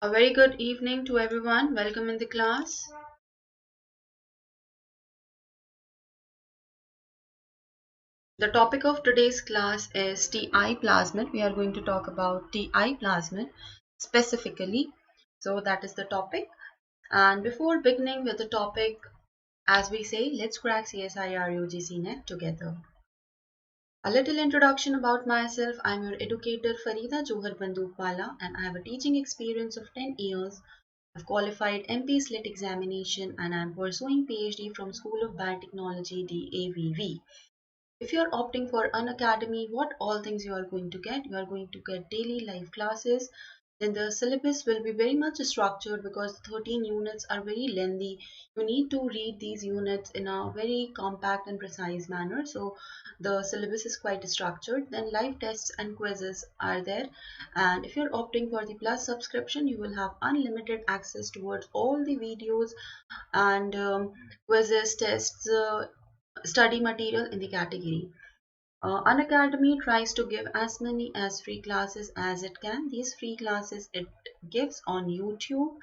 A very good evening to everyone. Welcome in the class. The topic of today's class is TI plasmid. We are going to talk about TI plasmid specifically. So that is the topic. And before beginning with the topic, as we say, let's crack CSIR UGC NET together. A little introduction about myself. I'm your educator Farida Bandookwala and I have a teaching experience of 10 years. I've qualified MP NET Examination and I'm pursuing PhD from School of Biotechnology DAVV. If you're opting for Unacademy, what all things you are going to get? You are going to get daily live classes. Then the syllabus will be very much structured because 13 units are very lengthy. You need to read these units in a very compact and precise manner. So the syllabus is quite structured. Then live tests and quizzes are there. And if you're opting for the plus subscription, you will have unlimited access towards all the videos and quizzes, tests, study material in the category. Unacademy tries to give as many as free classes as it can. These free classes it gives on YouTube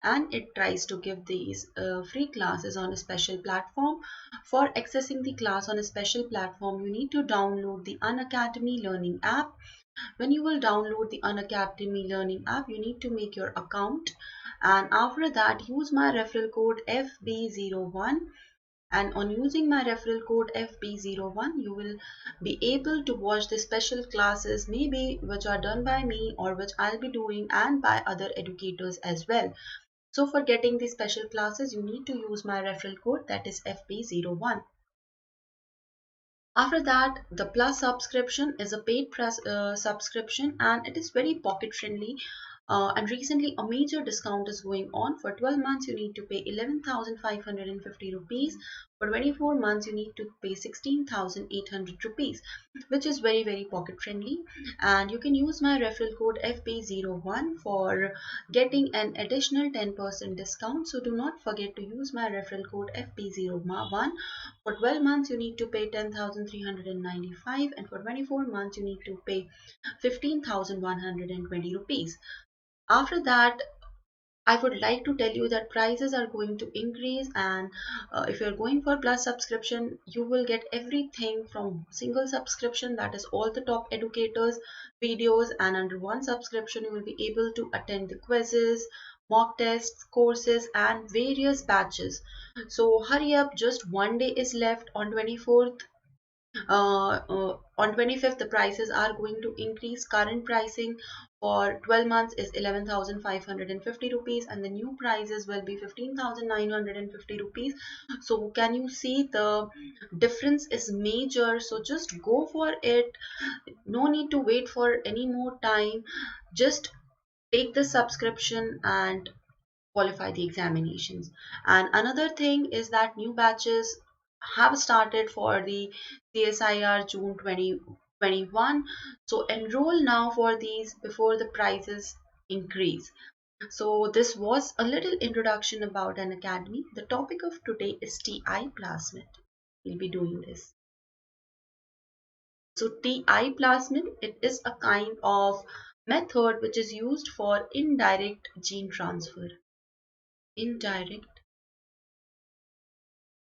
and it tries to give these free classes on a special platform. For accessing the class on a special platform, you need to download the Unacademy Learning app. When you will download the Unacademy Learning app, you need to make your account and after that use my referral code FB01 and on using my referral code FB01 you will be able to watch the special classes maybe which are done by me or which I'll be doing and by other educators as well. So for getting the special classes you need to use my referral code, that is FB01. After that, the plus subscription is a paid subscription and it is very pocket friendly. And recently a major discount is going on. For 12 months you need to pay 11,550 rupees. For 24 months you need to pay 16,800 rupees, which is very pocket friendly. And you can use my referral code FP01 for getting an additional 10% discount. So do not forget to use my referral code FP01. For 12 months you need to pay 10,395 and for 24 months you need to pay 15,120 rupees. After that, I would like to tell you that prices are going to increase and if you're going for plus subscription, you will get everything from single subscription, that is all the top educators videos, and under one subscription you will be able to attend the quizzes, mock tests, courses and various batches. So hurry up, just one day is left on 24th. On 25th the prices are going to increase. Current pricing for 12 months is 11,550 rupees and the new prices will be 15,950 rupees. So can you see the difference is major? So just go for it, no need to wait for any more time. Just take the subscription and qualify the examinations. And another thing is that new batches have started for the CSIR June 2021. So enroll now for these before the prices increase. So this was a little introduction about an academy. The topic of today is TI plasmid. We'll be doing this. So TI plasmid, it is a kind of method which is used for indirect gene transfer. Indirect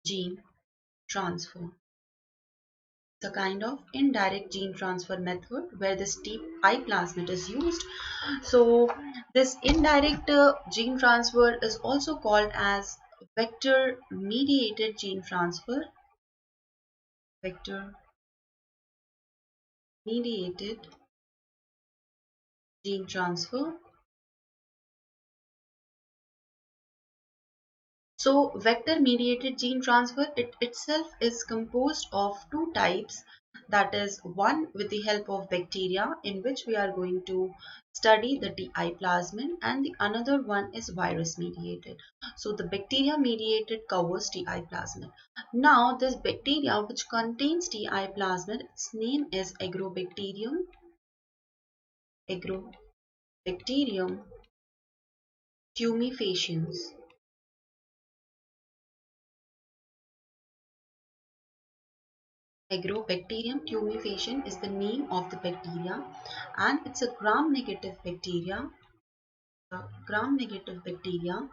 gene transfer. It's a kind of indirect gene transfer method where this TI plasmid is used. So this indirect gene transfer is also called as vector mediated gene transfer. Vector mediated gene transfer. So vector mediated gene transfer, it itself is composed of two types, that is one with the help of bacteria in which we are going to study the TI plasmid, and the another one is virus mediated. So the bacteria mediated covers TI plasmid. Now this bacteria which contains TI plasmid, its name is Agrobacterium. Agrobacterium tumefaciens. Agrobacterium tumefaciens is the name of the bacteria and it's a gram-negative bacteria a gram-negative bacteria,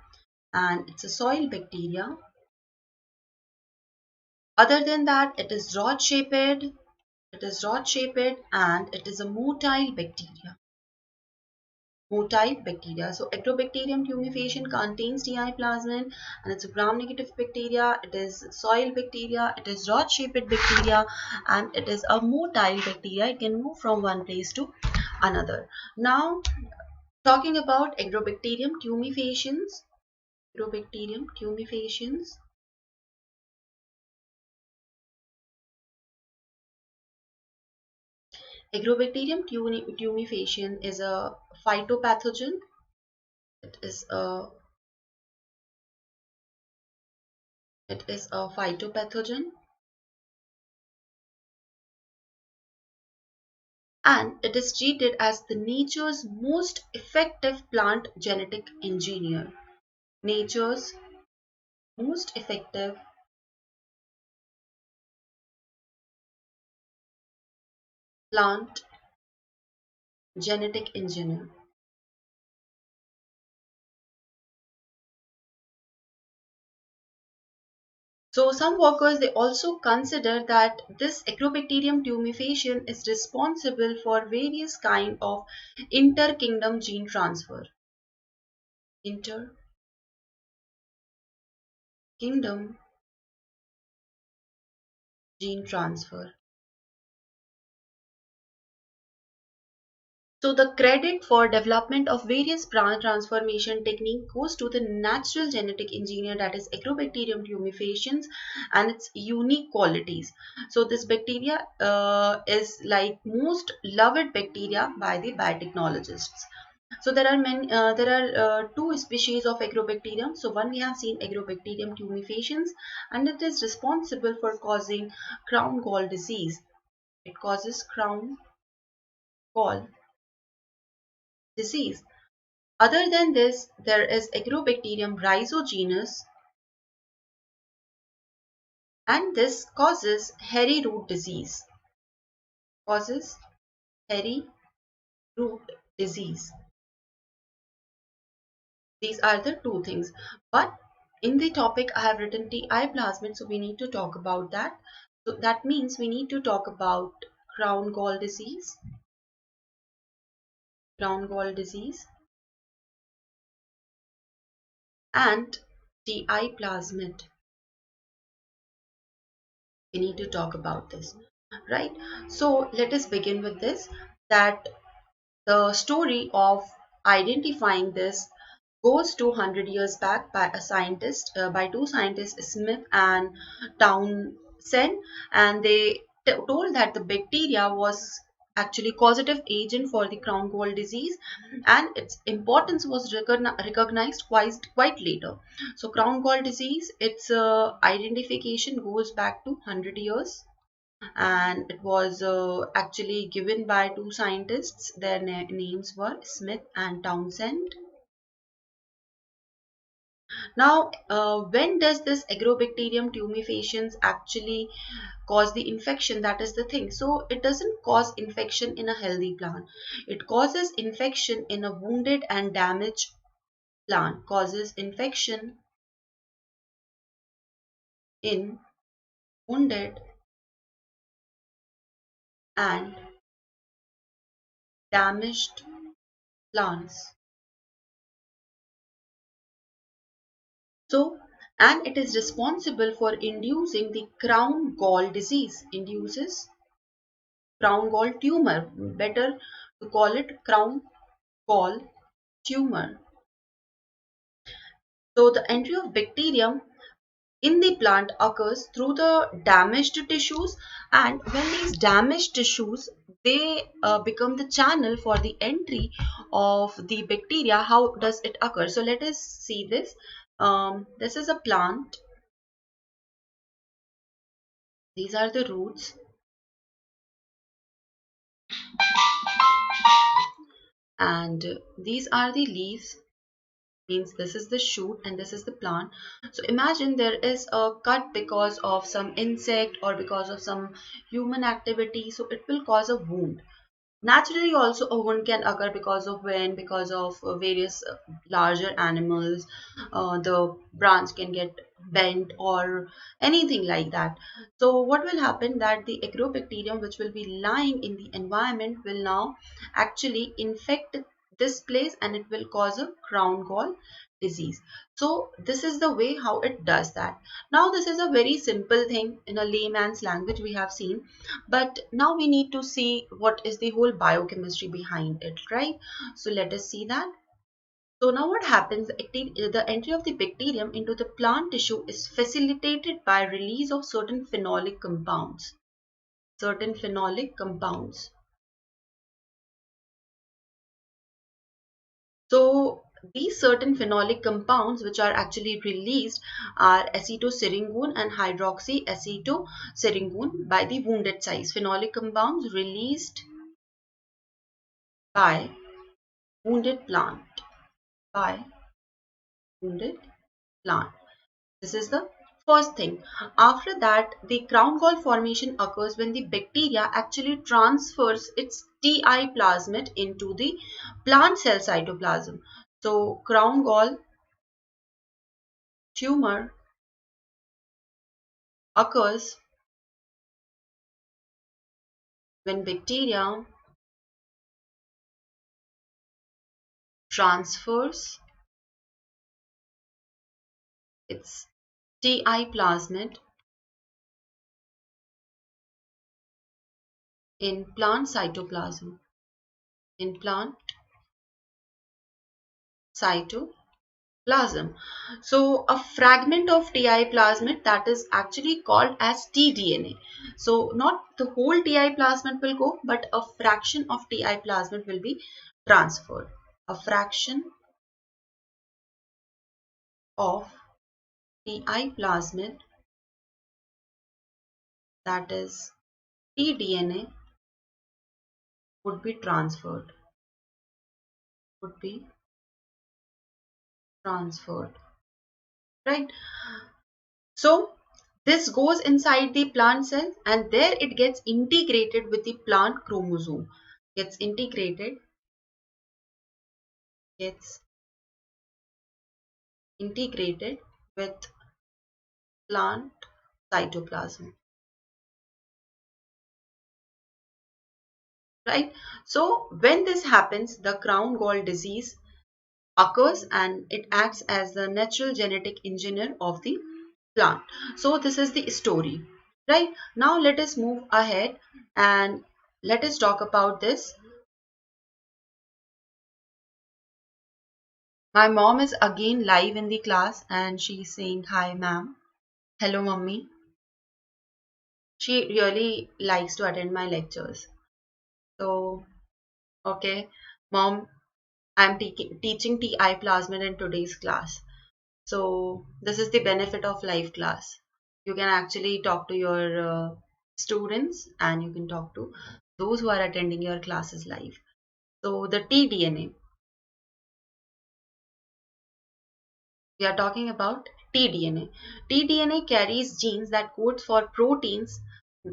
and it's a soil bacteria. Other than that, it is rod-shaped, and it is a motile bacteria. Motile bacteria. So Agrobacterium tumefaciens contains Ti plasmid, and it's a gram-negative bacteria. It is soil bacteria. It is rod-shaped bacteria, and it is a motile bacteria. It can move from one place to another. Now, talking about Agrobacterium tumefaciens. Agrobacterium tumefaciens. Agrobacterium tumefaciens is a phytopathogen. It is a phytopathogen, and it is treated as the nature's most effective plant genetic engineer. Nature's most effective plant genetic engineer. So some workers, they also consider that this Agrobacterium tumefaciens is responsible for various kind of inter-kingdom gene transfer. Inter-kingdom gene transfer. So the credit for development of various plant transformation technique goes to the natural genetic engineer, that is Agrobacterium tumefaciens, and its unique qualities. So this bacteria is like most loved bacteria by the biotechnologists. So there are two species of Agrobacterium. So one we have seen Agrobacterium tumefaciens, and it is responsible for causing crown gall disease. It causes crown gall disease. Other than this, there is Agrobacterium rhizogenus, and this causes hairy root disease. Causes hairy root disease. These are the two things. But in the topic I have written Ti plasmid, so we need to talk about that. So that means we need to talk about crown gall disease, and Ti plasmid. We need to talk about this, right? So let us begin with this, that the story of identifying this goes to 100 years back by by two scientists, Smith and Townsend, and they told that the bacteria was actually causative agent for the crown gall disease, and its importance was recognized quite later. So crown gall disease, its identification goes back to 100 years, and it was actually given by two scientists. Their names were Smith and Townsend. Now, when does this Agrobacterium tumefaciens actually cause the infection? That is the thing. So it doesn't cause infection in a healthy plant. It causes infection in a wounded and damaged plant. Causes infection in wounded and damaged plants. So, and it is responsible for inducing the crown gall disease, induces crown gall tumor. Better to call it crown gall tumor. So, the entry of bacterium in the plant occurs through the damaged tissues, and when these damaged tissues, they become the channel for the entry of the bacteria. How does it occur? So, let us see this. This is a plant. These are the roots, and these are the leaves, means this is the shoot and this is the plant. So imagine there is a cut because of some insect or because of some human activity, so it will cause a wound. Naturally also a wound can occur because of wind, because of various larger animals. The branch can get bent or anything like that. So what will happen that the agrobacterium which will be lying in the environment will now actually infect this place and it will cause a crown gall disease. So this is the way how it does that. Now this is a very simple thing in a layman's language we have seen, but now we need to see what is the whole biochemistry behind it, right? So let us see that. So now what happens, the entry of the bacterium into the plant tissue is facilitated by release of certain phenolic compounds. Certain phenolic compounds. So these certain phenolic compounds which are actually released are acetosyringone and hydroxyacetosyringone by the wounded sites. Phenolic compounds released by wounded plant. By wounded plant. This is the first thing. After that, the crown gall formation occurs when the bacteria actually transfers its Ti plasmid into the plant cell cytoplasm. So crown gall tumor occurs when bacteria transfers its Ti plasmid in plant cytoplasm. In plant cytoplasm. So a fragment of Ti plasmid that is actually called as tDNA. So not the whole Ti plasmid will go, but a fraction of Ti plasmid will be transferred. A fraction of Ti plasmid, that is tDNA, would be transferred. Would be transferred. Right? So this goes inside the plant cell and there it gets integrated with the plant chromosome. Gets integrated with plant cytoplasm, right? So when this happens, the crown gall disease occurs and it acts as the natural genetic engineer of the plant. So this is the story, right? Now let us move ahead and let us talk about this. My mom is again live in the class and she's saying hi ma'am. Hello mummy. She really likes to attend my lectures. So okay, mom, I'm teaching Ti plasmid in today's class. So this is the benefit of live class. You can actually talk to your students and you can talk to those who are attending your classes live. So the tDNA. We are talking about tDNA. tDNA carries genes that code for proteins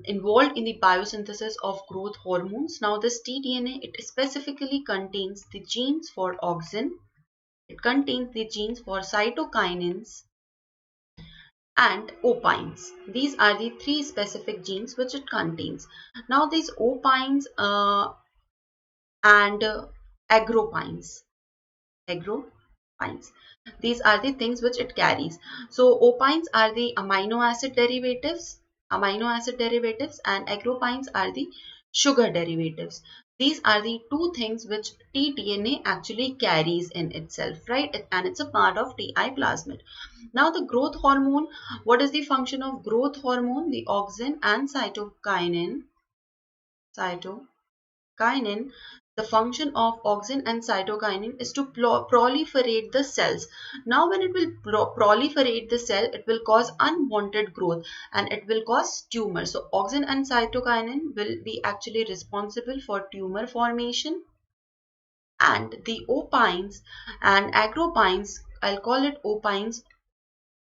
involved in the biosynthesis of growth hormones. Now this tDNA, it specifically contains the genes for auxin. It contains the genes for cytokinins and opines. These are the three specific genes which it contains. Now these opines and agropines. Agropines. These are the things which it carries. So opines are the amino acid derivatives, and agropines are the sugar derivatives. These are the two things which tDNA actually carries in itself, right? And it's a part of Ti plasmid. Now the growth hormone, what is the function of growth hormone? The auxin and cytokinin. The function of auxin and cytokinin is to proliferate the cells. Now when it will proliferate the cell, it will cause unwanted growth and it will cause tumor. So auxin and cytokinin will be actually responsible for tumor formation, and the opines and agropines, I'll call it opines,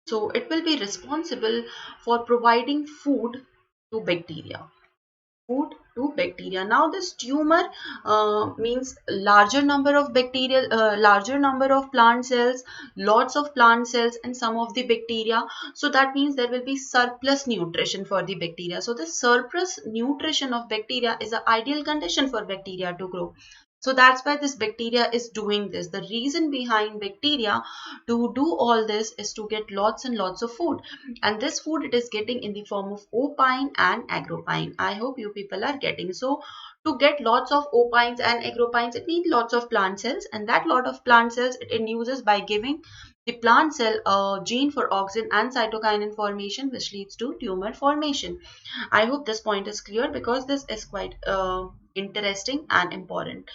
so it will be responsible for providing food to bacteria. food to bacteria. Now this tumor means larger number of bacterial, larger number of plant cells, lots of plant cells and some of the bacteria. So that means there will be surplus nutrition for the bacteria. So the surplus nutrition of bacteria is an ideal condition for bacteria to grow. So that's why this bacteria is doing this. The reason behind bacteria to do all this is to get lots and lots of food. And this food it is getting in the form of opine and agropine. I hope you people are getting. So to get lots of opines and agropines, it needs lots of plant cells, and that lot of plant cells it induces by giving the plant cell a gene for auxin and cytokinin formation, which leads to tumor formation. I hope this point is clear because this is quite interesting and important.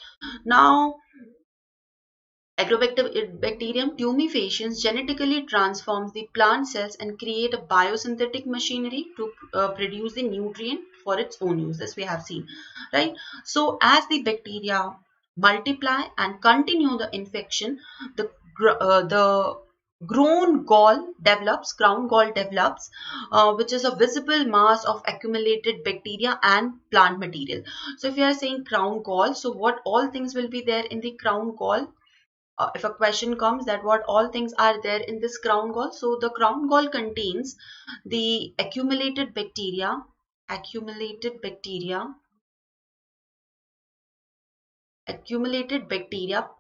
Now, Agrobacterium tumefaciens genetically transforms the plant cells and create a biosynthetic machinery to produce the nutrient for its own use. This we have seen, right? So as the bacteria multiply and continue the infection, the crown gall develops, which is a visible mass of accumulated bacteria and plant material. So if you are saying crown gall, so what all things will be there in the crown gall? If a question comes that what all things are there in this crown gall, so the crown gall contains the accumulated bacteria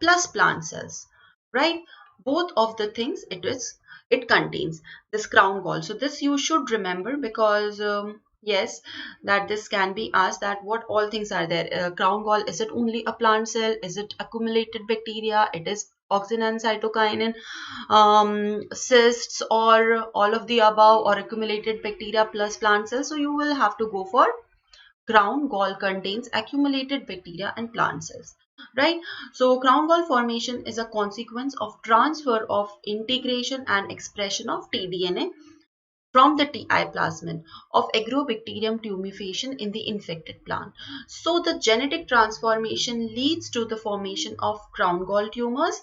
plus plant cells, right? Both of the things it contains this crown gall. So this you should remember because yes, that this can be asked that what all things are there. Crown gall, is it only a plant cell? Is it accumulated bacteria? It is auxin and cytokinin, cysts, or all of the above, or accumulated bacteria plus plant cells. So you will have to go for crown gall contains accumulated bacteria and plant cells, right? So crown gall formation is a consequence of transfer of integration and expression of tDNA from the Ti plasmid of Agrobacterium tumefaciens in the infected plant. So the genetic transformation leads to the formation of crown gall tumors,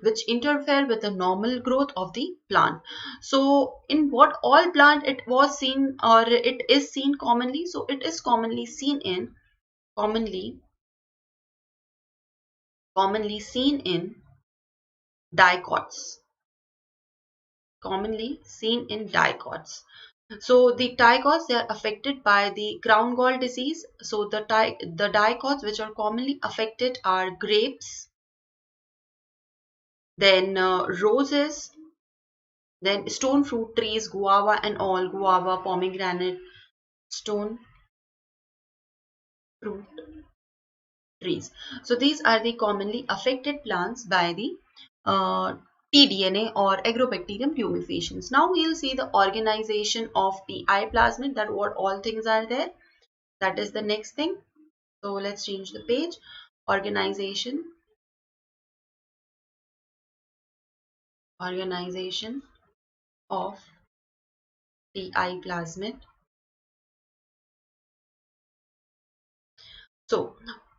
which interfere with the normal growth of the plant. So in what all plant it was seen, or it is seen commonly? So it is commonly seen in dicots. Commonly seen in dicots. So the dicots, they are affected by the crown gall disease. So the dicots which are commonly affected are grapes, then roses, then stone fruit trees, guava and all, guava, pomegranate, stone fruit trees. So these are the commonly affected plants by the tDNA or Agrobacterium tumefaciens. Now we will see the organization of Ti plasmid, that what all things are there. That is the next thing. So let's change the page. Organization of Ti plasmid. So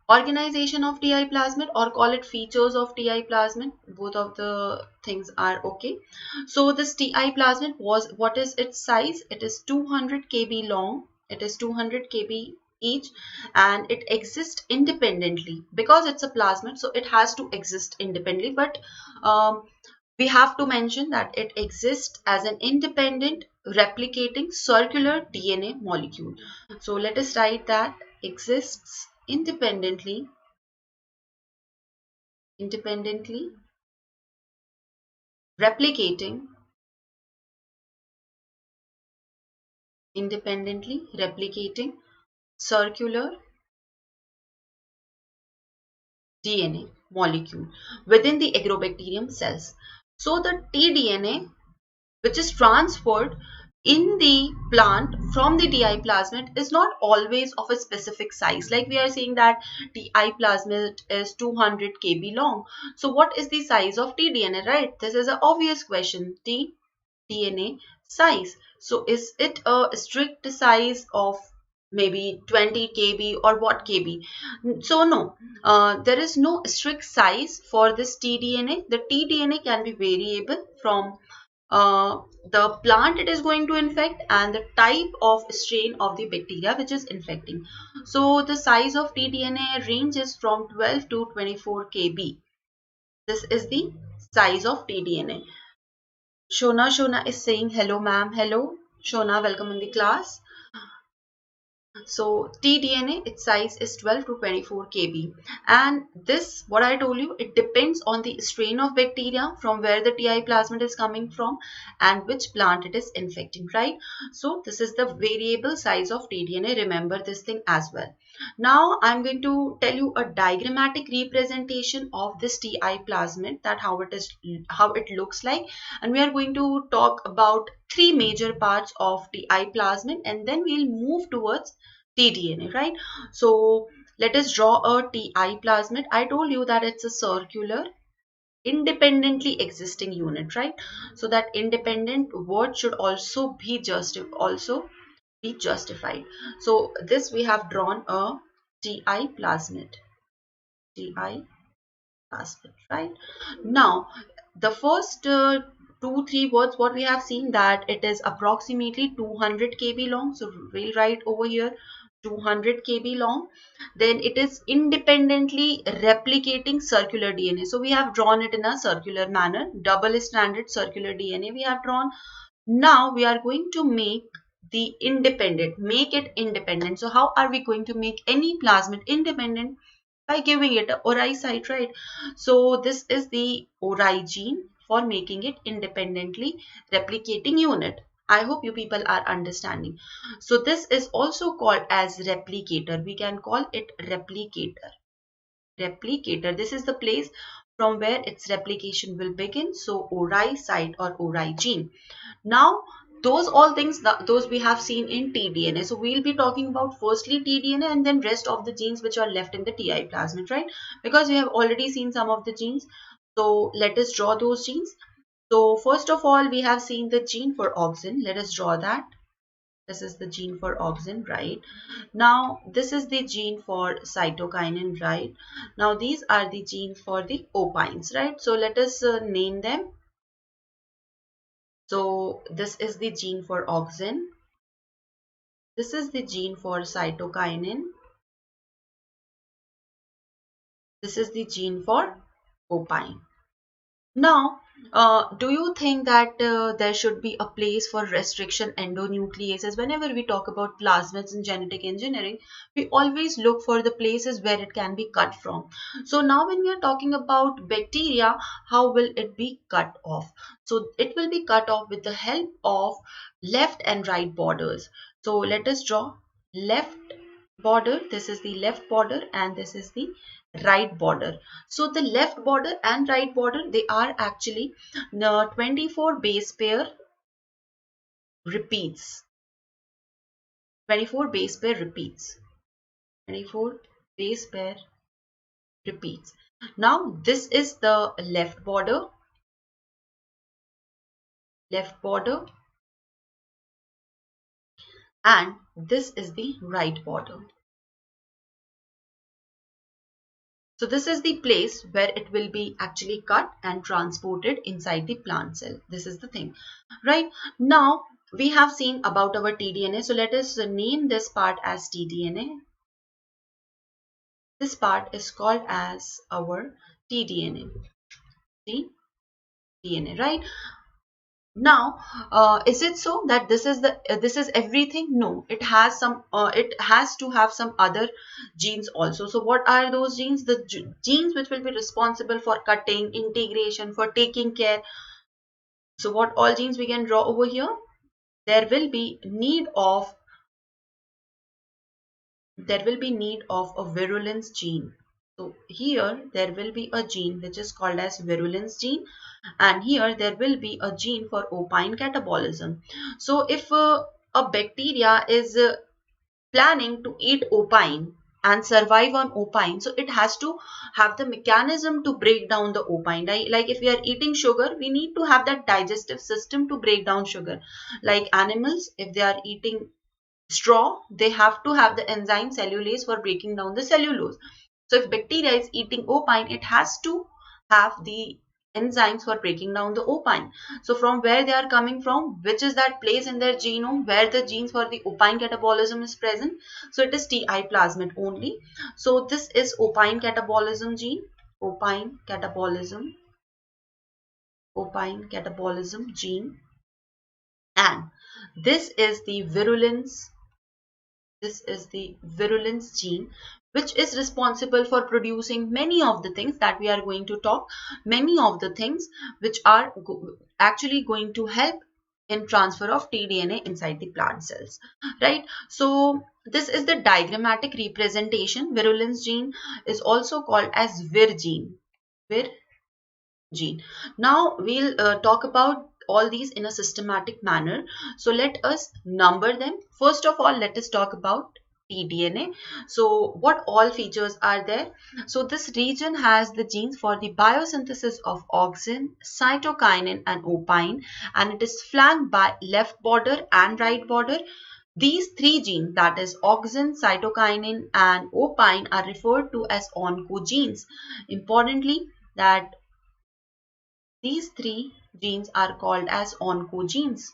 organization of Ti plasmid, or call it features of Ti plasmid, both of the things are okay. So this Ti plasmid what is its size? It is 200 kb long. It is 200 kb each, and it exists independently because it's a plasmid, so it has to exist independently. But we have to mention that it exists as an independent replicating circular DNA molecule. So let us write that exists independently replicating circular DNA molecule within the agrobacterium cells. So the tDNA which is transferred in the plant from the Ti plasmid is not always of a specific size. Like we are saying that Ti plasmid is 200 kb long. So what is the size of tDNA, right? This is an obvious question. tDNA size. So is it a strict size of maybe 20 kb or what kb? So no, there is no strict size for this tDNA. The tDNA can be variable from the plant it is going to infect and the type of strain of the bacteria which is infecting. So the size of tDNA ranges from 12 to 24 kb. This is the size of tDNA. Shona is saying hello ma'am. Hello Shona, welcome in the class. So tDNA, its size is 12 to 24 kb, and this, what I told you, it depends on the strain of bacteria from where the TI plasmid is coming from and which plant it is infecting, right? So this is the variable size of tDNA. Remember this thing as well. Now I'm going to tell you a diagrammatic representation of this TI plasmid, that how it looks like, and we are going to talk about three major parts of TI plasmid, and then we'll move towards tDNA, right? So let us draw a TI plasmid. I told you that it's a circular independently existing unit, right? So that independent word should also be justified. So this we have drawn a TI plasmid. TI plasmid, right? Now the first 2-3 words what we have seen, that it is approximately 200 kb long. So we'll write over here 200 kb long. Then it is independently replicating circular DNA. So we have drawn it in a circular manner, double stranded circular DNA we have drawn. Now we are going to make the make it independent. So how are we going to make any plasmid independent? By giving it a ORI site, right? So this is the ORI gene for making it independently replicating unit. I hope you people are understanding. So this is also called as replicator. We can call it replicator. Replicator. This is the place from where its replication will begin. So ORI site or ORI gene. Now those all things, those we have seen in tDNA. So we'll be talking about firstly tDNA and then rest of the genes which are left in the TI plasmid, right? Because we have already seen some of the genes. So let us draw those genes. So first of all, we have seen the gene for auxin. Let us draw that. This is the gene for auxin, right? Now this is the gene for cytokinin, right? Now these are the genes for the opines, right? So let us name them. So this is the gene for auxin. This is the gene for cytokinin. This is the gene for opine. Now, do you think that there should be a place for restriction endonucleases? Whenever we talk about plasmids in genetic engineering, we always look for the places where it can be cut from. So now when we are talking about bacteria, how will it be cut off? So it will be cut off with the help of left and right borders. So let us draw left border. This is the left border and this is the right border. So the left border and right border, they are actually 24 base pair repeats. 24 base pair repeats. 24 base pair repeats. Now this is the left border. Left border. And this is the right border. So this is the place where it will be actually cut and transported inside the plant cell. This is the thing, right? Now we have seen about our tDNA. So let us name this part as tDNA. This part is called as our tDNA. tDNA, right? Now, is it so that this is everything? No, it has some. It has to have some other genes also. So, what are those genes? The genes which will be responsible for cutting, integration, for taking care. So, what all genes we can draw over here? There will be need of a virulence gene. So here there will be a gene which is called as virulence gene, and here there will be a gene for opine catabolism. So if a bacteria is planning to eat opine and survive on opine, so it has to have the mechanism to break down the opine. Like if we are eating sugar, we need to have that digestive system to break down sugar. Like animals, if they are eating straw, they have to have the enzyme cellulase for breaking down the cellulose. So if bacteria is eating opine, it has to have the enzymes for breaking down the opine. So from where they are coming from, which is that place in their genome where the genes for the opine catabolism is present. So it is Ti plasmid only. So this is opine catabolism gene, opine catabolism gene, and this is the virulence. This is the virulence gene, which is responsible for producing many of the things that we are going to talk, many of the things which are actually going to help in transfer of tDNA inside the plant cells, right? So this is the diagrammatic representation. Virulence gene is also called as Vir gene. Vir gene. Now we'll talk about all these in a systematic manner. So let us number them. First of all, let us talk about tDNA. So what all features are there? So this region has the genes for the biosynthesis of auxin, cytokinin and opine, and it is flanked by left border and right border. These three genes, that is auxin, cytokinin and opine, are referred to as oncogenes. Importantly, that these three genes are called as oncogenes.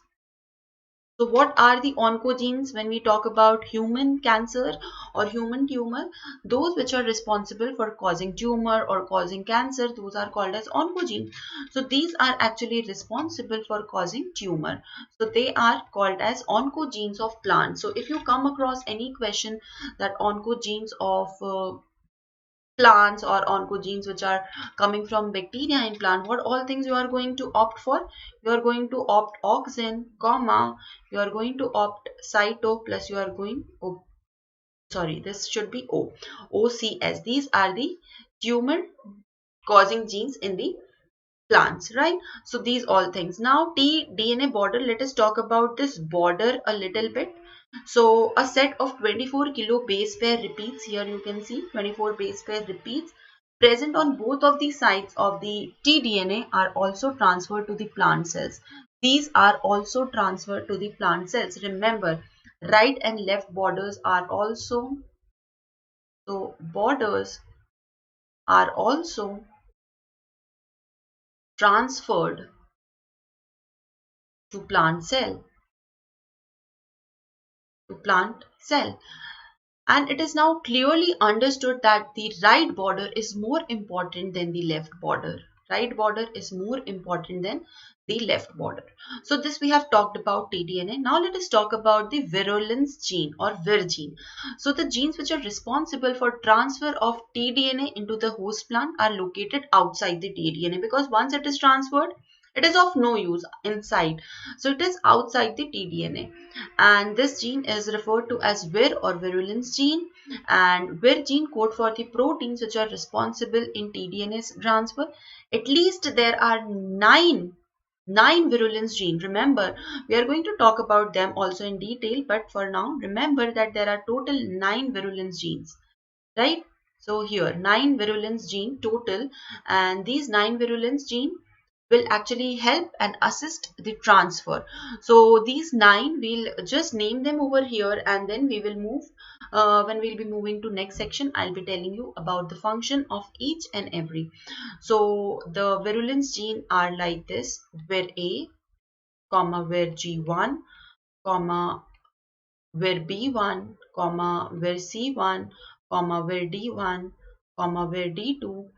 So what are the oncogenes when we talk about human cancer or human tumor? Those which are responsible for causing tumor or causing cancer, those are called as oncogenes. So these are actually responsible for causing tumor. So they are called as oncogenes of plants. So if you come across any question that oncogenes of plants or oncogenes which are coming from bacteria in plant, what all things you are going to opt for? You are going to opt auxin, comma, you are going to opt cyto, plus you are going, oh, sorry, this should be OCS. These are the tumor causing genes in the plants, right? So these all things. Now tDNA border, let us talk about this border a little bit. So a set of 24 kilo base pair repeats, here you can see 24 base pair repeats present on both of the sides of the tDNA are also transferred to the plant cells. These are also transferred to the plant cells. Remember, right and left borders are also, so borders are also transferred to plant cell. And it is now clearly understood that the right border is more important than the left border. Right border is more important than the left border. So this we have talked about tDNA. Now let us talk about the virulence gene or Vir gene. So the genes which are responsible for transfer of tDNA into the host plant are located outside the tDNA, because once it is transferred, it is of no use inside. So it is outside the tDNA. And this gene is referred to as Vir or virulence gene. And Vir gene code for the proteins which are responsible in tDNA transfer. At least there are nine virulence gene. Remember, we are going to talk about them also in detail, but for now remember that there are total 9 virulence genes, right? So here 9 virulence gene total, and these 9 virulence gene will actually help and assist the transfer. So these 9, we'll just name them over here, and then we will move, when we'll be moving to next section, I'll be telling you about the function of each and every. So the virulence gene are like this: Vir A, comma Vir G1, comma Vir B1, comma Vir C1, comma Vir D1, comma Vir D2,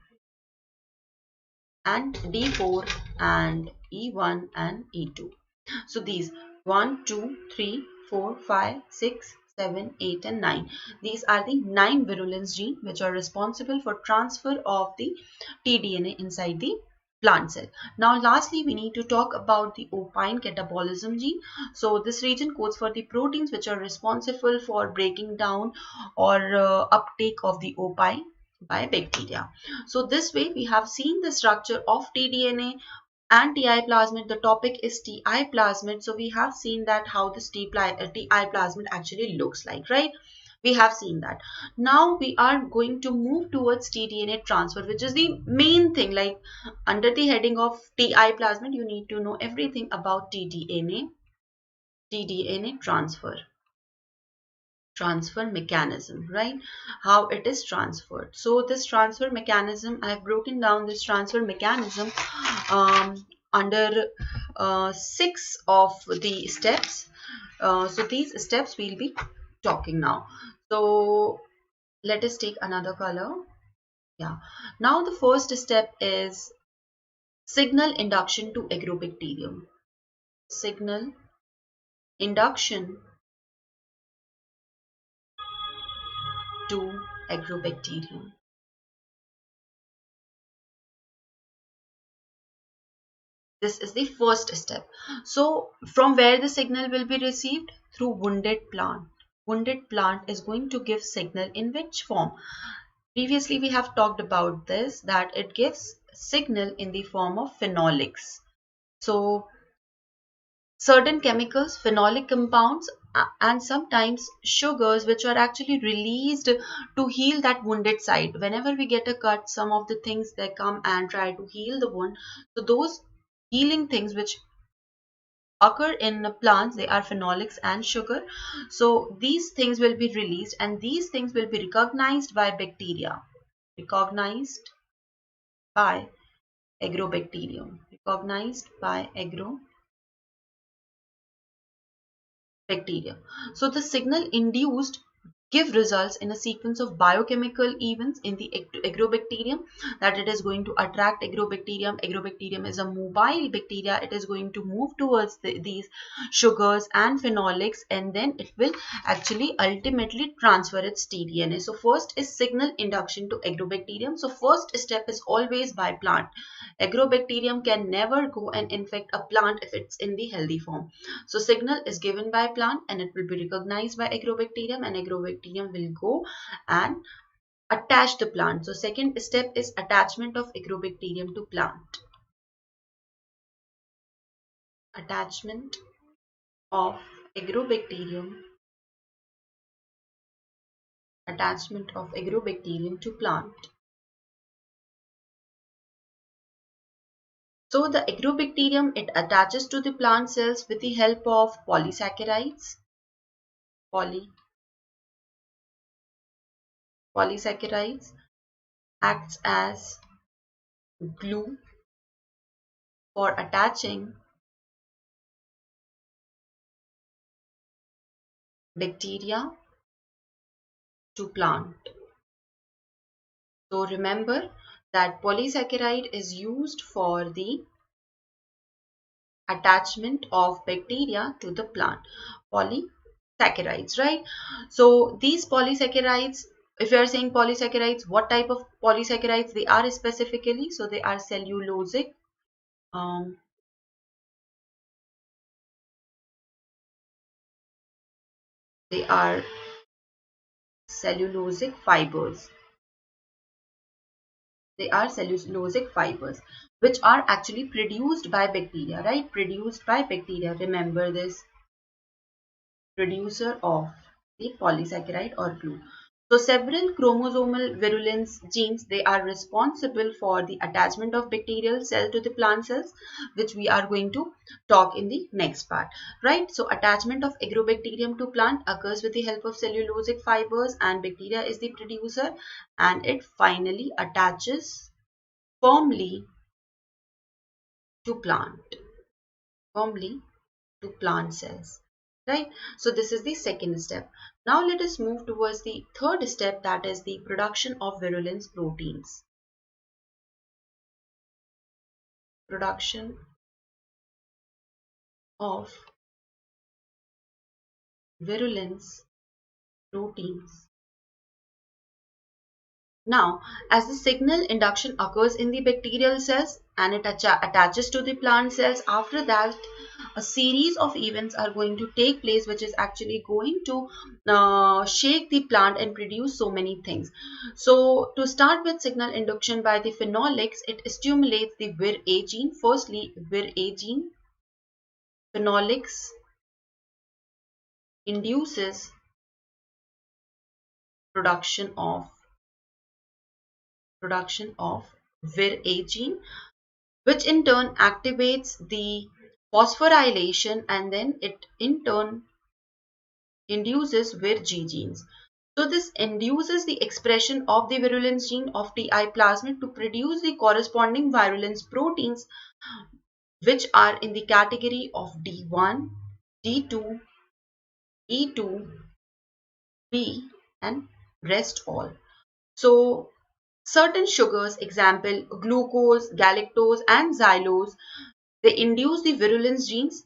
and D4, and E1 and E2. So these 1, 2, 3, 4, 5, 6, 7, 8 and 9. These are the 9 virulence genes which are responsible for transfer of the tDNA inside the plant cell. Now lastly, we need to talk about the opine catabolism gene. So this region codes for the proteins which are responsible for breaking down or uptake of the opine by bacteria. So this way we have seen the structure of tDNA and Ti plasmid. The topic is Ti plasmid. So we have seen that how this Ti plasmid actually looks like, right? We have seen that. Now we are going to move towards tDNA transfer, which is the main thing. Like under the heading of Ti plasmid, you need to know everything about tDNA transfer. transfer mechanism, right? How it is transferred. So this transfer mechanism, I have broken down this transfer mechanism under 6 of the steps. So these steps we'll be talking now. So let us take another color. Yeah. Now the first step is signal induction to agrobacterium. Signal induction to agrobacterium. This is the first step. So from where the signal will be received? Through wounded plant. Wounded plant is going to give signal in which form? Previously we have talked about this, that it gives signal in the form of phenolics. So certain chemicals, phenolic compounds, and sometimes sugars which are actually released to heal that wounded site. Whenever we get a cut, some of the things they come and try to heal the wound. So those healing things which occur in plants, they are phenolics and sugar. So these things will be released and these things will be recognized by bacteria. Recognized by agrobacterium. Recognized by agrobacterium. So the signal induced give results in a sequence of biochemical events in the agrobacterium, that it is going to attract agrobacterium. Agrobacterium is a mobile bacteria. It is going to move towards these sugars and phenolics, and then it will actually ultimately transfer its tDNA. So first is signal induction to agrobacterium. So first step is always by plant. Agrobacterium can never go and infect a plant if it's in the healthy form. So signal is given by plant and it will be recognized by agrobacterium, and agrobacterium will go and attach the plant. So second step is attachment of agrobacterium to plant. Attachment of agrobacterium. Attachment of agrobacterium to plant. So the agrobacterium, it attaches to the plant cells with the help of polysaccharides. Polysaccharides acts as glue for attaching bacteria to plant. So remember that polysaccharide is used for the attachment of bacteria to the plant. Polysaccharides, right? So these polysaccharides, if you are saying polysaccharides, what type of polysaccharides they are specifically? So they are cellulosic. They are cellulosic fibers. They are cellulosic fibers which are actually produced by bacteria, right? Produced by bacteria. Remember this. Producer of the polysaccharide or glue. So several chromosomal virulence genes, they are responsible for the attachment of bacterial cell to the plant cells, which we are going to talk in the next part, right? So attachment of agrobacterium to plant occurs with the help of cellulosic fibers, and bacteria is the producer, and it finally attaches firmly to firmly to plant cells, right? So this is the second step. Now let us move towards the third step, that is the production of virulence proteins. Production of virulence proteins. Now, as the signal induction occurs in the bacterial cells and it attaches to the plant cells, after that a series of events are going to take place which is actually going to shake the plant and produce so many things. So to start with signal induction by the phenolics, it stimulates the Vir-A gene. Firstly, Vir-A gene, phenolics induces production of Vir-A gene, which in turn activates the phosphorylation, and then it in turn induces Vir-G genes. So this induces the expression of the virulence gene of Ti plasmid to produce the corresponding virulence proteins, which are in the category of D1, D2, E2, B, and rest all. So certain sugars, example glucose, galactose and xylose, they induce the virulence genes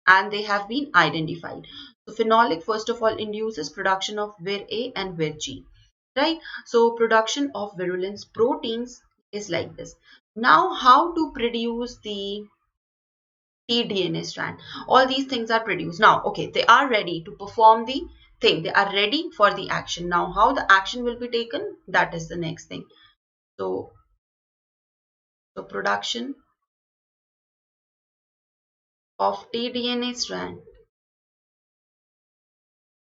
and they have been identified. So phenolic first of all induces production of Vir-A and Vir-G, right? So production of virulence proteins is like this. Now how to produce the tDNA strand? All these things are produced. Now, okay, they are ready to perform the thing. They are ready for the action. Now, how the action will be taken? That is the next thing. So production of tDNA strand.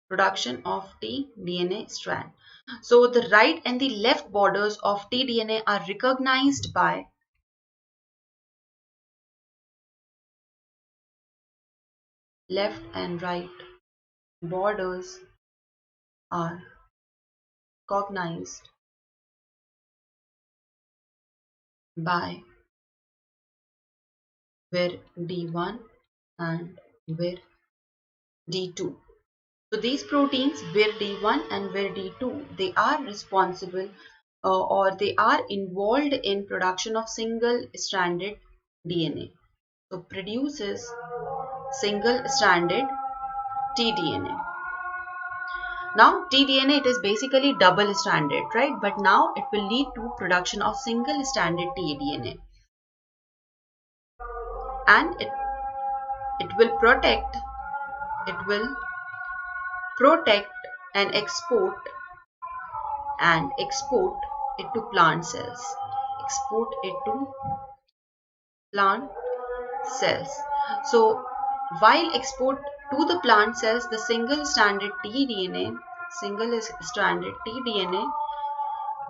Production of tDNA strand. So the right and the left borders of tDNA are recognized by left and right borders are cognized by Vir D1 and Vir D2. So these proteins Vir D1 and Vir D2, they are responsible or they are involved in production of single stranded DNA. So produces single stranded tDNA. Now tDNA, it is basically double stranded, right? But now it will lead to production of single stranded tDNA, and it will protect and export it to plant cells. Export it to plant cells. So while export to the plant cells, the single stranded tDNA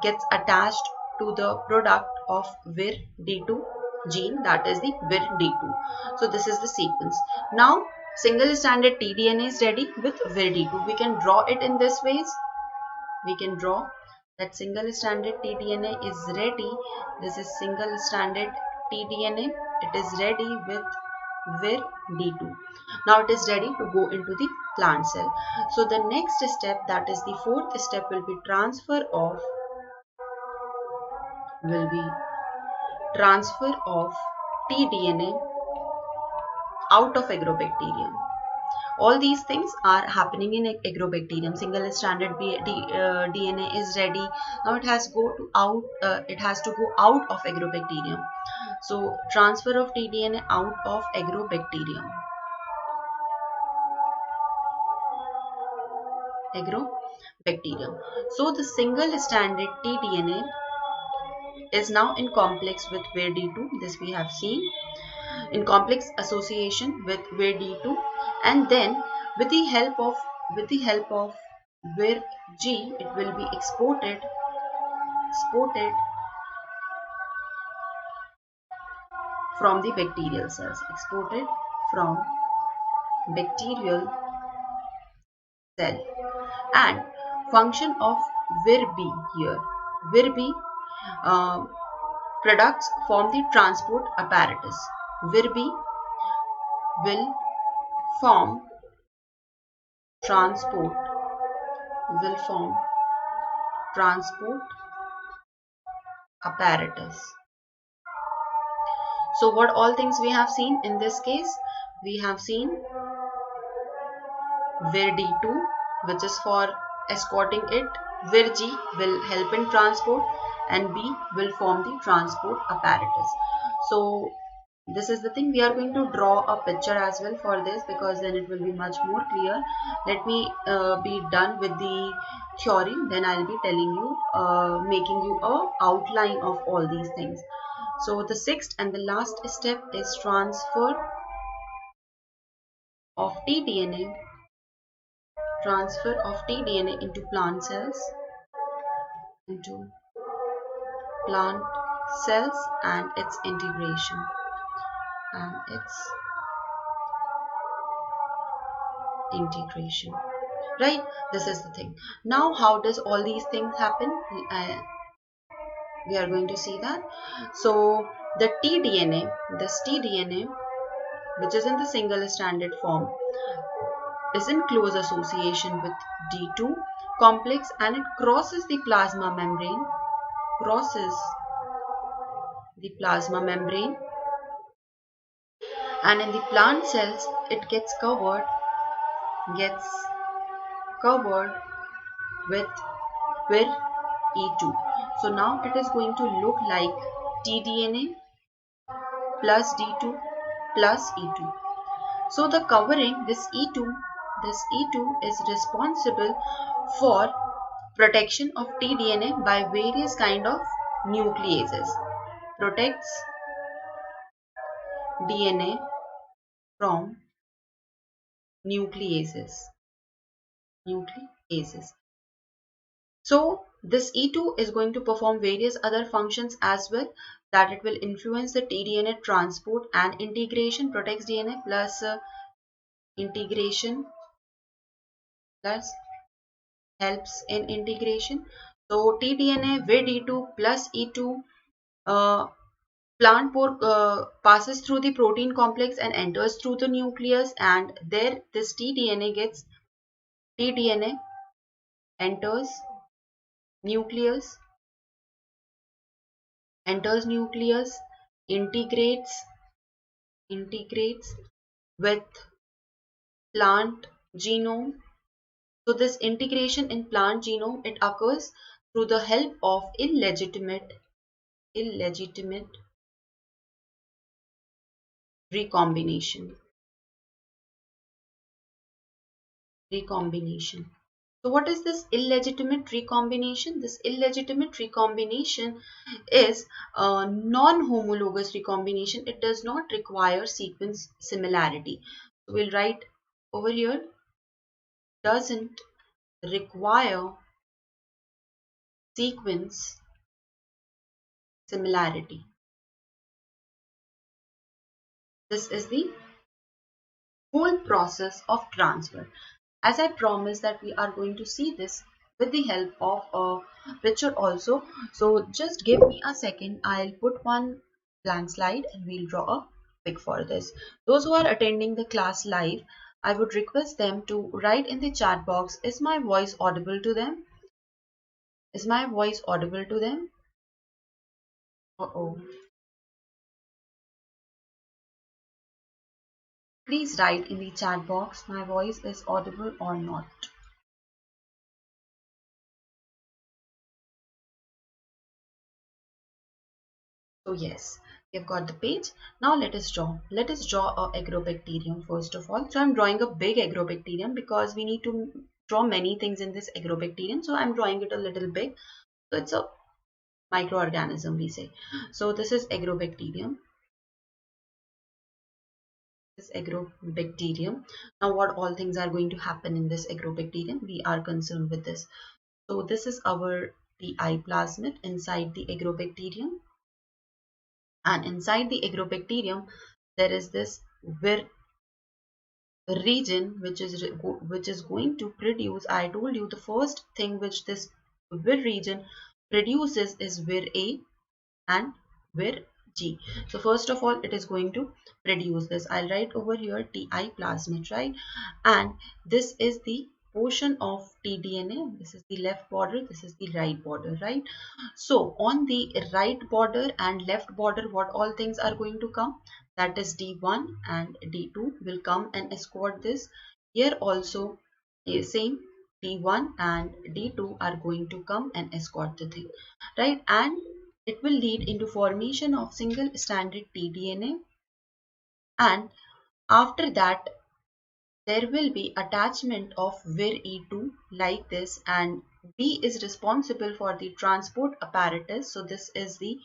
gets attached to the product of Vir D2 gene, that is the Vir D2. So this is the sequence. Now single stranded tDNA is ready with Vir D2. We can draw it in this ways. We can draw that single stranded tDNA is ready. This is single stranded tDNA. It is ready with Vir D2. Now it is ready to go into the plant cell. So the next step, that is the fourth step, will be transfer of tDNA out of Agrobacterium. All these things are happening in Agrobacterium. Single stranded DNA is ready. Now it has to go out of Agrobacterium. So transfer of tDNA out of Agrobacterium. So the single stranded tDNA is now in complex with Vir D2. This we have seen, in complex association with Vir D2, and then with the help of Vir G, it will be exported from the bacterial cells. Exported from bacterial cell. And function of Vir B here. Vir B products form the transport apparatus. Vir B will form transport apparatus. So what all things we have seen in this case? We have seen Vir D2, which is for escorting it. Vir G will help in transport, and B will form the transport apparatus. So this is the thing. We are going to draw a picture as well for this, because then it will be much more clear. Let me be done with the theory, then I'll be telling you, making you a outline of all these things. So the sixth and the last step is transfer of tDNA into plant cells, and its integration integration, right? This is the thing. Now how does all these things happen? We are going to see that. So the tDNA, this tDNA, which is in the single stranded form, is in close association with D2 complex, and it crosses the plasma membrane, crosses the plasma membrane, and in the plant cells it gets covered with vir E2. So now it is going to look like tDNA plus D2 plus E2. So the covering, this E2 is responsible for protection of tDNA by various kind of nucleases. Protects DNA from nucleases. So this E2 is going to perform various other functions as well, that it will influence the tDNA transport and integration, protects DNA plus integration plus helps in integration. So tDNA with E2 plus E2 passes through the protein complex and enters through the nucleus, and there this tDNA enters nucleus, integrates with plant genome. So this integration in plant genome, it occurs through the help of illegitimate recombination. So what is this illegitimate recombination? This illegitimate recombination is a non-homologous recombination. It does not require sequence similarity. So we'll write over here, doesn't require sequence similarity. This is the whole process of transfer. As I promised that we are going to see this with the help of a picture also. So just give me a second. I'll put one blank slide and we'll draw a pic for this. Those who are attending the class live, I would request them to write in the chat box, is my voice audible to them? Is my voice audible to them? Uh-oh. Please write in the chat box, my voice is audible or not. So yes, we have got the page. Now let us draw. Let us draw a agrobacterium first of all. So I'm drawing a big agrobacterium because we need to draw many things in this agrobacterium. So I'm drawing it a little big. So it's a microorganism, we say. So this is agrobacterium. Now what all things are going to happen in this agrobacterium, we are concerned with this. So this is our TI plasmid inside the agrobacterium, and inside the agrobacterium there is this vir region which is going to produce, I told you the first thing which this vir region produces is vir A and vir G. So first of all it is going to produce this. I'll write over here TI plasmid, right? And this is the portion of tDNA. This is the left border, this is the right border, right? So on the right border and left border, what all things are going to come? That is D1 and D2 will come and escort this. Here also same, D1 and D2 are going to come and escort the thing, right? And it will lead into formation of single stranded tDNA, and after that there will be attachment of vir E2 like this, and B is responsible for the transport apparatus. So this is the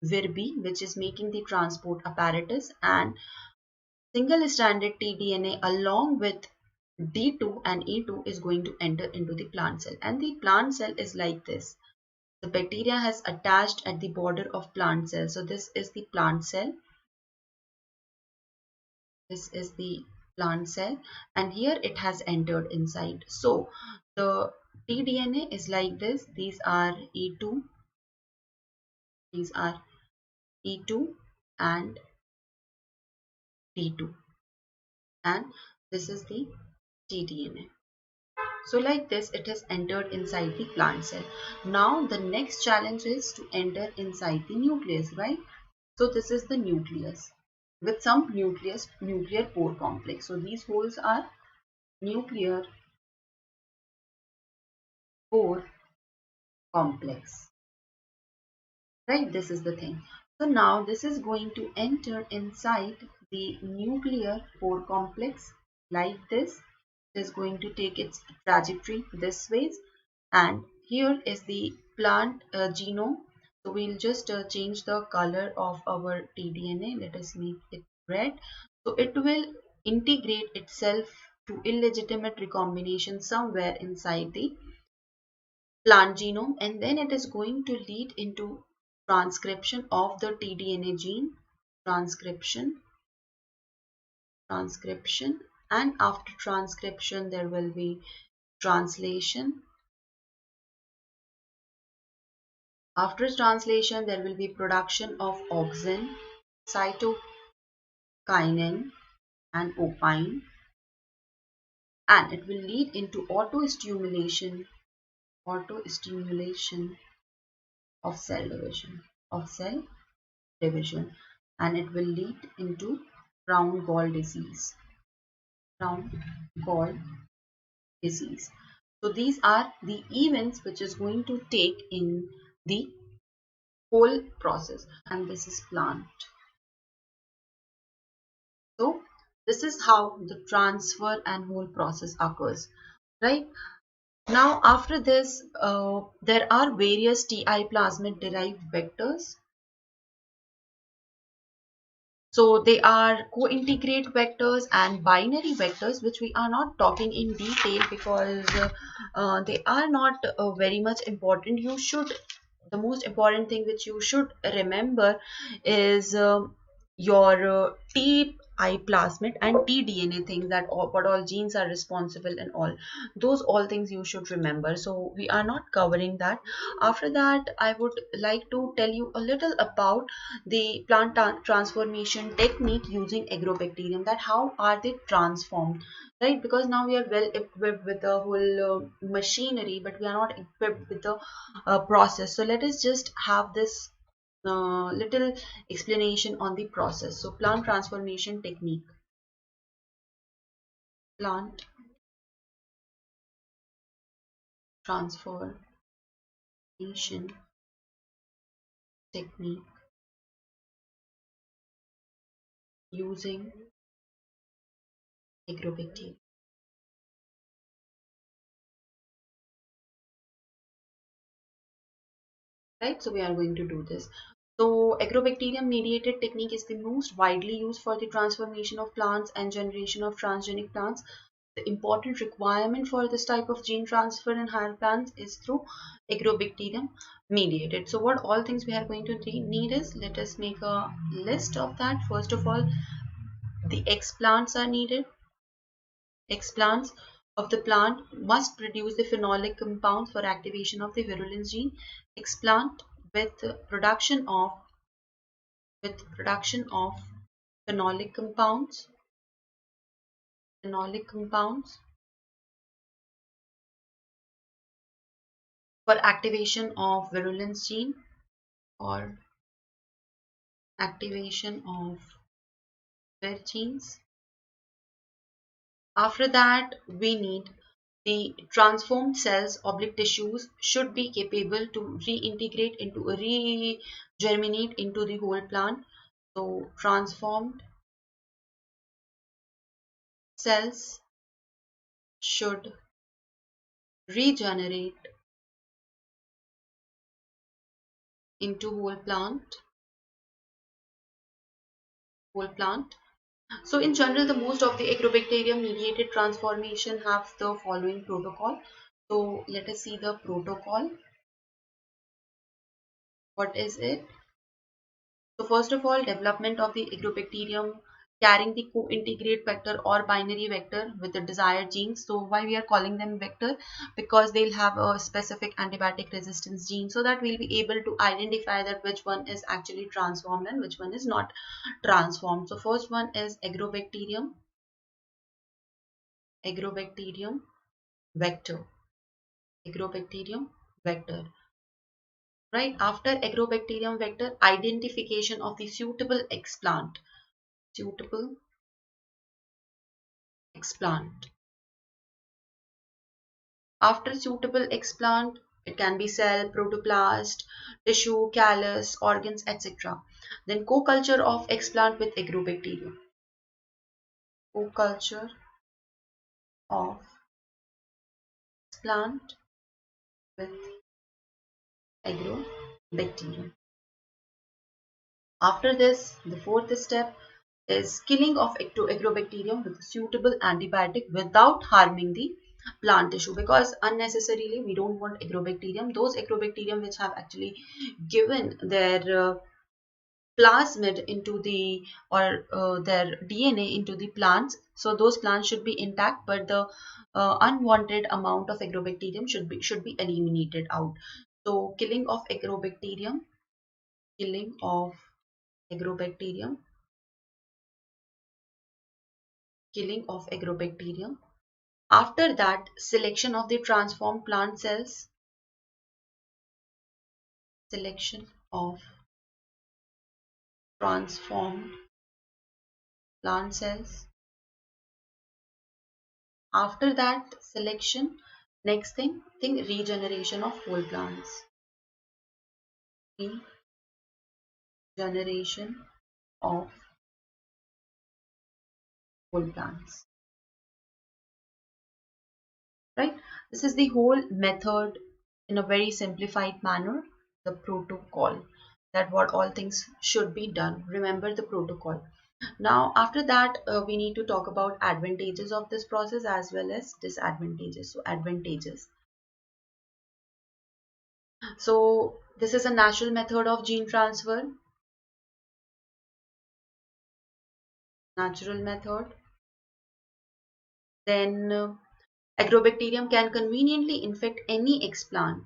vir B which is making the transport apparatus, and single stranded tDNA along with D2 and E2 is going to enter into the plant cell, and the plant cell is like this. The bacteria has attached at the border of plant cell. So this is the plant cell. This is the plant cell, and here it has entered inside. So the tDNA is like this. These are E2, these are E2 and T2, and this is the tDNA. So like this, it has entered inside the plant cell. Now the next challenge is to enter inside the nucleus, right? So this is the nucleus with some nuclear pore complex. So these holes are nuclear pore complex, right? This is the thing. So now this is going to enter inside the nuclear pore complex like this. It is going to take its trajectory this way, and here is the plant genome. So we'll just change the color of our tDNA. Let us make it red. So it will integrate itself to illegitimate recombination somewhere inside the plant genome, and then it is going to lead into transcription of the tDNA gene, transcription, and after transcription there will be translation. After translation, there will be production of auxin, cytokinin, and opine, and it will lead into auto-stimulation of cell division, and it will lead into round gall disease. Round gall disease. So these are the events which is going to take in the whole process, and this is plant. So this is how the transfer and whole process occurs, right? Now after this, there are various TI plasmid derived vectors. So they are co-integrate vectors and binary vectors, which we are not talking in detail because they are not very much important. The most important thing which you should remember is your TI plasmid and tDNA things, that what all genes are responsible and all things you should remember. So we are not covering that. After that, I would like to tell you a little about the plant transformation technique using agrobacterium, that how are they transformed, right? Because now we are well equipped with the whole machinery, but we are not equipped with the process. So let us just have this little explanation on the process. So plant transformation technique. Plant transformation technique using agrobacterium. Right, so we are going to do this. So agrobacterium mediated technique is the most widely used for the transformation of plants and generation of transgenic plants. The important requirement for this type of gene transfer in higher plants is through agrobacterium mediated. So what all things we are going to need is, let us make a list of that. First of all, the explants are needed. Explants of the plant must produce the phenolic compounds for activation of the virulence gene. Explant with production of phenolic compounds for activation of virulence gene, or activation of vir genes. After that, we need the transformed cells, tissues should be capable to regerminate into the whole plant. So transformed cells should regenerate into whole plant. So in general, the most of the agrobacterium mediated transformation have the following protocol. So let us see the protocol. What is it? So first of all, development of the agrobacterium carrying the co-integrate vector or binary vector with the desired genes. So why we are calling them vector? Because they'll have a specific antibiotic resistance gene, so that we'll be able to identify that which one is actually transformed and which one is not transformed. So first one is Agrobacterium vector. Agrobacterium vector. Right after Agrobacterium vector, identification of the suitable explant. Suitable explant. After suitable explant, it can be cell, protoplast, tissue, callus, organs, etc. Then co-culture of explant with Agrobacterium. Co-culture of explant with Agrobacterium. After this, the fourth step is killing of Agrobacterium with a suitable antibiotic without harming the plant tissue, because unnecessarily we don't want Agrobacterium. Those Agrobacterium which have actually given their plasmid into the or their DNA into the plants, so those plants should be intact, but the unwanted amount of Agrobacterium should be eliminated out. So killing of Agrobacterium killing of Agrobacterium. After that, selection of the transformed plant cells. Selection of transformed plant cells. After that selection, next thing regeneration of whole plants. Regeneration of whole plants. Right? This is the whole method in a very simplified manner, the protocol, that what all things should be done. Remember the protocol. Now, after that, we need to talk about advantages of this process as well as disadvantages. So, advantages. So, this is a natural method of gene transfer. Natural method. Then, Agrobacterium can conveniently infect any explant.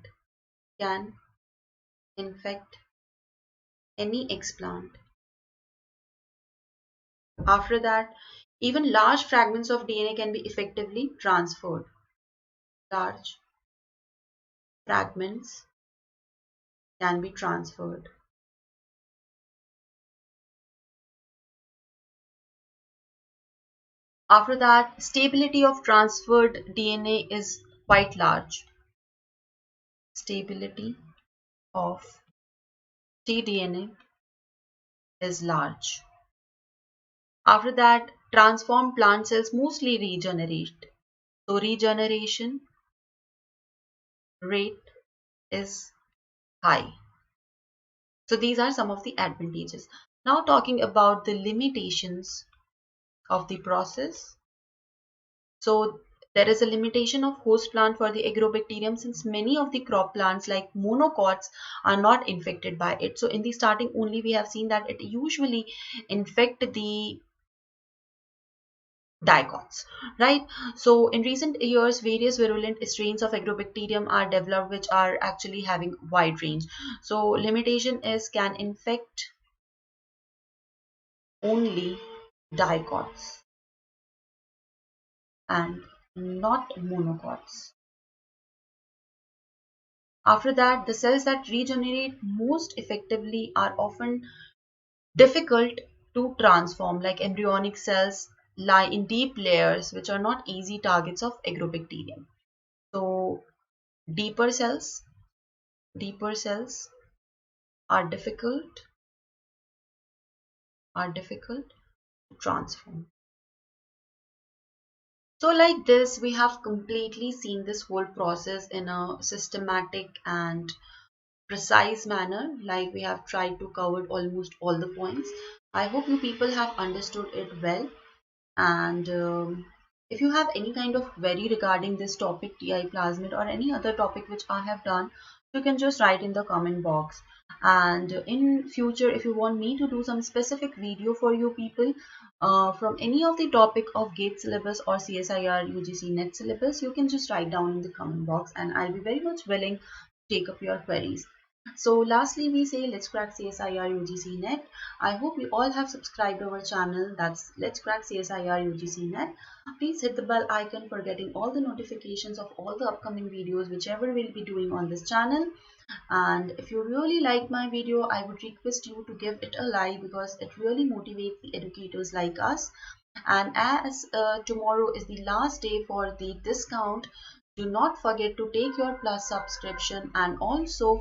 Can infect any explant. After that, even large fragments of DNA can be effectively transferred. Large fragments can be transferred. After that, stability of transferred DNA is quite large. Stability of tDNA is large. After that, transformed plant cells mostly regenerate. So regeneration rate is high. So these are some of the advantages. Now talking about the limitations of the process. So there is a limitation of host plant for the Agrobacterium, since many of the crop plants like monocots are not infected by it. So in the starting only we have seen that it usually infect the dicots, right? So in recent years, various virulent strains of Agrobacterium are developed which are actually having wide range. So limitation is can infect only dicots and not monocots. After that, the cells that regenerate most effectively are often difficult to transform, like embryonic cells lie in deep layers which are not easy targets of Agrobacterium. So deeper cells are difficult to transform. So like this, we have completely seen this whole process in a systematic and precise manner. Like we have tried to cover almost all the points. I hope you people have understood it well. And if you have any kind of query regarding this topic, TI plasmid, or any other topic which I have done, you can just write in the comment box. And in future, if you want me to do some specific video for you people from any of the topic of GATE syllabus or CSIR UGC NET syllabus, you can just write down in the comment box and I'll be very much willing to take up your queries. So lastly, we say let's crack CSIR UGC NET. I hope you all have subscribed our channel. That's Let's Crack CSIR UGC NET. Please hit the bell icon for getting all the notifications of all the upcoming videos whichever we'll be doing on this channel. And if you really like my video, I would request you to give it a like because it really motivates the educators like us. And as tomorrow is the last day for the discount, do not forget to take your plus subscription and also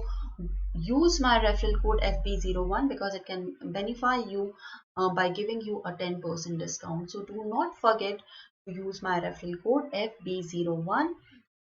use my referral code FB01 because it can benefit you by giving you a 10% discount. So do not forget to use my referral code FB01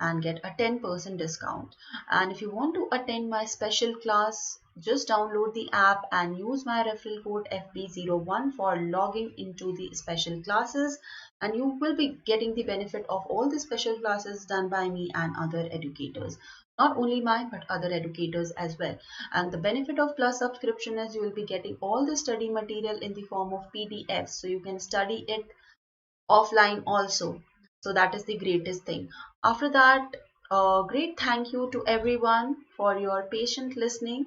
and get a 10% discount. And if you want to attend my special class, just download the app and use my referral code FB01 for logging into the special classes, and you will be getting the benefit of all the special classes done by me and other educators. Not only mine but other educators as well. And the benefit of plus subscription is you will be getting all the study material in the form of PDFs, so you can study it offline also. So that is the greatest thing. After that, great thank you to everyone for your patient listening.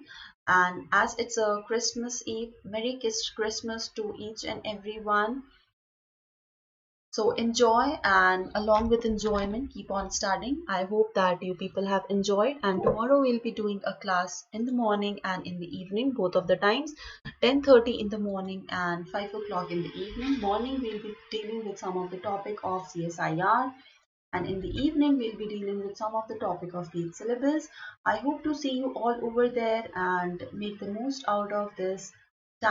And as it's a Christmas Eve, Merry Christmas to each and everyone. So enjoy, and along with enjoyment, keep on studying. I hope that you people have enjoyed, and tomorrow we'll be doing a class in the morning and in the evening, both of the times, 10:30 in the morning and 5 o'clock in the evening. Morning we'll be dealing with some of the topic of CSIR, and in the evening we'll be dealing with some of the topic of GATE syllabus. I hope to see you all over there and make the most out of this